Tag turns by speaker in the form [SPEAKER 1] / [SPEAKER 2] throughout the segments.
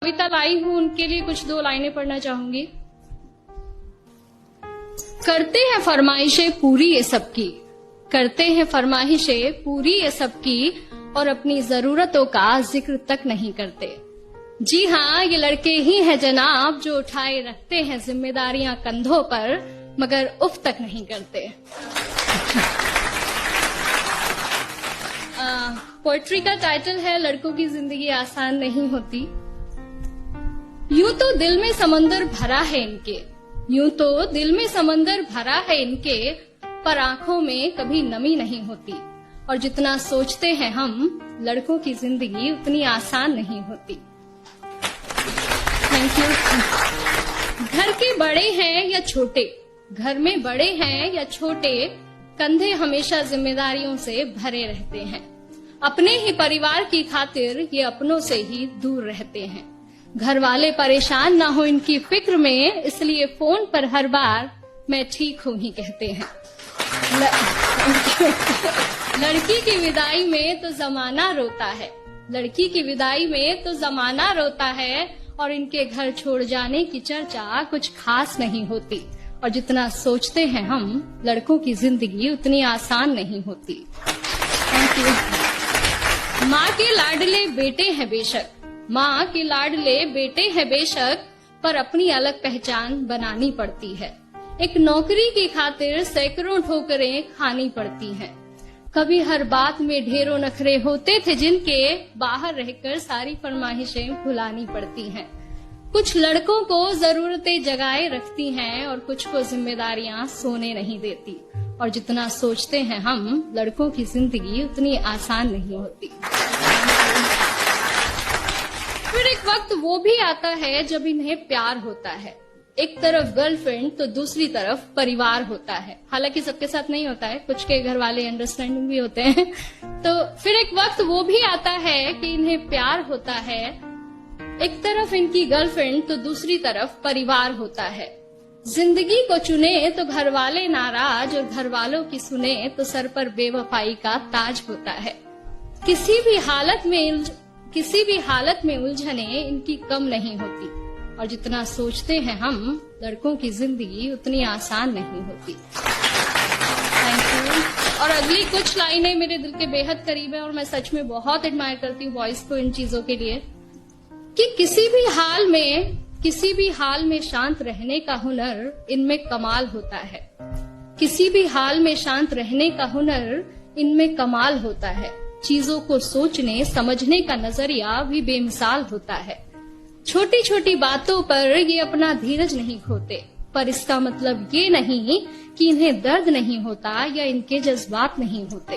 [SPEAKER 1] कविता लाई हूँ, उनके लिए कुछ 2 लाइनें पढ़ना चाहूंगी। करते हैं फरमाइशें पूरी ये सबकी, करते हैं फरमाइशें पूरी ये सबकी, और अपनी जरूरतों का जिक्र तक नहीं करते। जी हाँ, ये लड़के ही हैं जनाब जो उठाए रखते हैं जिम्मेदारियां कंधों पर, मगर उफ तक नहीं करते। पोएट्री का टाइटल है लड़कों की जिंदगी आसान नहीं होती। यूं तो दिल में समंदर भरा है इनके, यूं तो दिल में समंदर भरा है इनके, पर आंखों में कभी नमी नहीं होती। और जितना सोचते हैं हम, लड़कों की जिंदगी उतनी आसान नहीं होती। Thank you. घर के बड़े हैं या छोटे, घर में बड़े हैं या छोटे, कंधे हमेशा जिम्मेदारियों से भरे रहते हैं। अपने ही परिवार की खातिर ये अपनों से ही दूर रहते हैं। घर वाले परेशान ना हो इनकी फिक्र में, इसलिए फोन पर हर बार मैं ठीक हूँ ही कहते हैं। लड़की की विदाई में तो जमाना रोता है, लड़की की विदाई में तो जमाना रोता है, और इनके घर छोड़ जाने की चर्चा कुछ खास नहीं होती। और जितना सोचते हैं हम, लड़कों की जिंदगी उतनी आसान नहीं होती। Thank you. माँ के लाडले बेटे हैं बेशक, माँ के लाडले बेटे हैं बेशक, पर अपनी अलग पहचान बनानी पड़ती है। एक नौकरी की खातिर सैकड़ों ठोकरें खानी पड़ती हैं। कभी हर बात में ढेरों नखरे होते थे जिनके, बाहर रहकर सारी फरमाइशें भुलानी पड़ती हैं। कुछ लड़कों को जरूरतें जगाए रखती हैं, और कुछ को जिम्मेदारियां सोने नहीं देती। और जितना सोचते हैं हम, लड़कों की जिंदगी उतनी आसान नहीं होती। फिर एक वक्त वो भी आता है जब इन्हें प्यार होता है। एक तरफ गर्लफ्रेंड तो दूसरी तरफ परिवार होता है। हालांकि सबके साथ नहीं होता है, कुछ के घर वाले अंडरस्टैंडिंग भी होते हैं। तो फिर एक वक्त वो भी आता है कि इन्हें प्यार होता है। एक तरफ इनकी गर्लफ्रेंड तो दूसरी तरफ परिवार होता है। जिंदगी को चुने तो घर वाले नाराज, और घर वालों की सुने तो सर पर बेवफाई का ताज होता है। किसी भी हालत में उलझने इनकी कम नहीं होती। और जितना सोचते हैं हम, लड़कों की जिंदगी उतनी आसान नहीं होती। Thank you. और अगली कुछ लाइनें मेरे दिल के बेहद करीब है, और मैं सच में बहुत एडमायर करती हूँ वॉइस को इन चीजों के लिए, कि किसी भी हाल में शांत रहने का हुनर इनमें कमाल होता है। किसी भी हाल में शांत रहने का हुनर इनमें कमाल होता है। चीजों को सोचने समझने का नजरिया भी बेमिसाल होता है। छोटी छोटी बातों पर ये अपना धीरज नहीं खोते, पर इसका मतलब ये नहीं कि इन्हें दर्द नहीं होता या इनके जज्बात नहीं होते।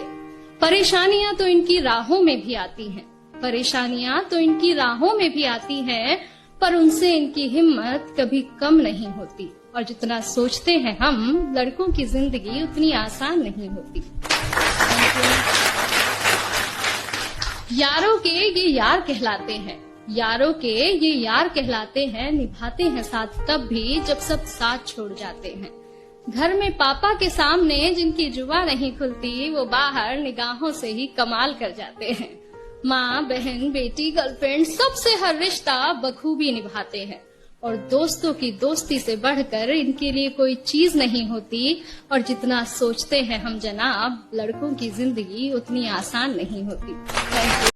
[SPEAKER 1] परेशानियां तो इनकी राहों में भी आती हैं, परेशानियां तो इनकी राहों में भी आती हैं, पर उनसे इनकी हिम्मत कभी कम नहीं होती। और जितना सोचते हैं हम, लड़कों की जिंदगी उतनी आसान नहीं होती। यारों के ये यार कहलाते हैं, यारों के ये यार कहलाते हैं, निभाते हैं साथ तब भी जब सब साथ छोड़ जाते हैं। घर में पापा के सामने जिनकी जुबान नहीं खुलती, वो बाहर निगाहों से ही कमाल कर जाते हैं। माँ, बहन, बेटी, गर्लफ्रेंड, सबसे हर रिश्ता बखूबी निभाते हैं। और दोस्तों की दोस्ती से बढ़कर इनके लिए कोई चीज नहीं होती। और जितना सोचते हैं हम जनाब, लड़कों की जिंदगी उतनी आसान नहीं होती। Thank you.